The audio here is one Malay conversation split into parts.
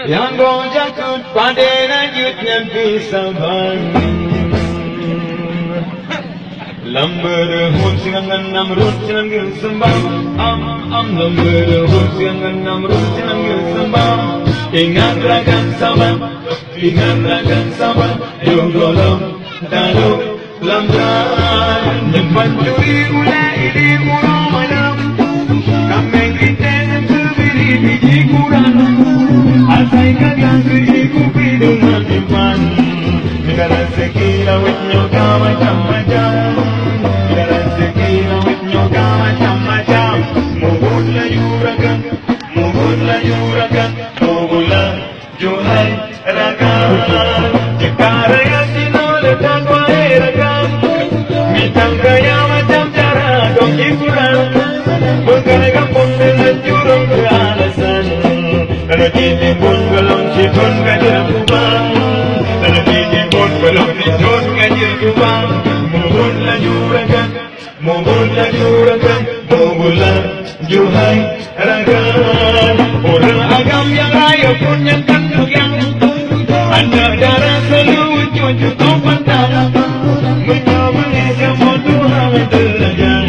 yang gojakut pada najut Nabi Sabar. Lamberhut singangan namrut sinanggil sembah, lamberhut singangan namrut sinanggil sembah. Ingat rakan sabar, yogolom taluk lamdan. Depan curi mulai ini murah malam, kambing kita dan sebiri biji kurang. Asai kagak seribu dengan iman, negara sekila wetnya kau macam-macam. Muhunlah juragan, muhunlah juhai rakan. Jekara yang dinolekan wahai rakan, bintang gaya macam cara dong hiburan. Berkali kampung dengan jurung beralasan, kalau ditimbun belum cipun gajah kubang. Kalau ditimbun belum cipun gajah kubang. Muhunlah juragan, muhunlah juragan, muhunlah juhai rakan. Orang agam yang raya punya kandung yang anda darah selucu cukup pandang. Menyamai semua Tuhan terajang.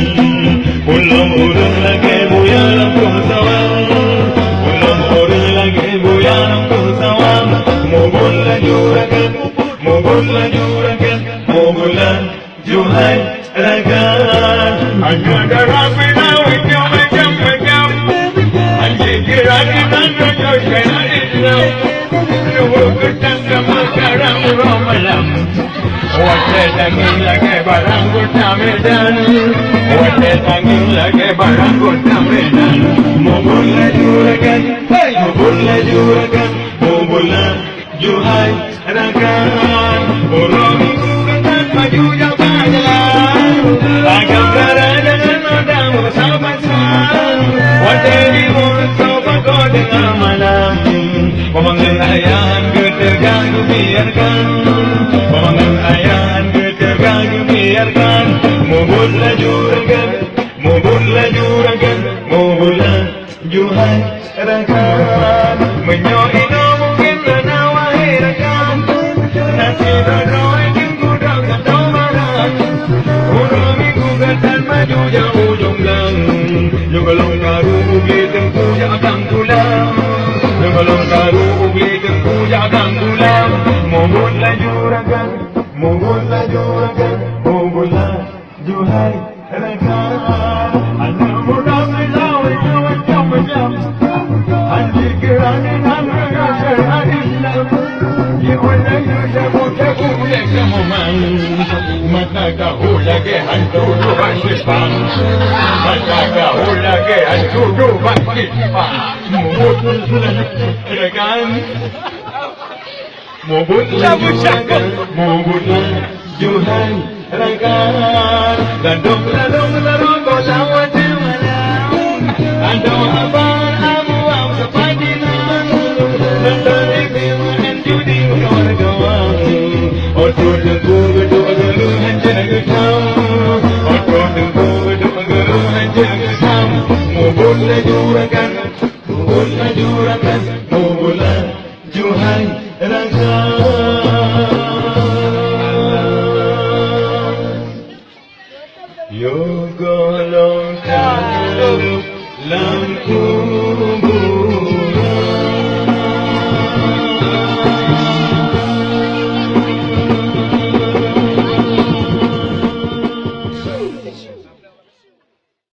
Pulang orang lagi buya lampu sawang, pulang orang lagi buya lampu sawang. Muhunlah juragan, muhunlah juragan, muhunlah juhai rakan. Anda darah penawitnya macam-macam, anjing kirani nanda joshana Islam. Luhu ketang sama karang malam, wajah tanggung lagi barang kota Medan, wajah tanggung lagi barang kota Medan. Muhunlah juragan, muhunlah juragan, muhunlah juhai rakan. Orang itu kan maju jalan jalan, agam darah dengan madam bersama-sama. Wajah di mulut sopa kau dengar malam, pemanggil ayahan keterganggu biarkan, pemanggil ayahan keterganggu biarkan. Muhunlah juragan, muhunlah juragan, muhunlah juhai rakan. Menyoino mungkin lana wahai rakan, nasi berdoa jengku dalam domaran. Urami gugatan maju jauh jonggang, jogolong karu ubi tengku jangan pulang. Jogolong karu ubi tengku jangan pulang. Muhunlah juragan, muhunlah juragan, muhunlah juhai rakan. Anda mudah melawai macam-macam, anjir kerana nama gata Islam. Jiwala yuda mutaku leka memang, mata kau lagi hantu Tuhan Jepang, mata kau lagi hantu Tuhan Jepang. Muhunlah juragan, muhunlah juragan, muhunlah juhai rakan. Ladong kolam wajah malam, andong abang abu-abu sepadinan. Ladong ikhwan judi kawan-kawan, otot tengku geduk geluhan jaga tam, otot tengku geduk geluhan jaga tam. Muhunlah juragan, muhunlah juragan, muhunlah juhai rakan.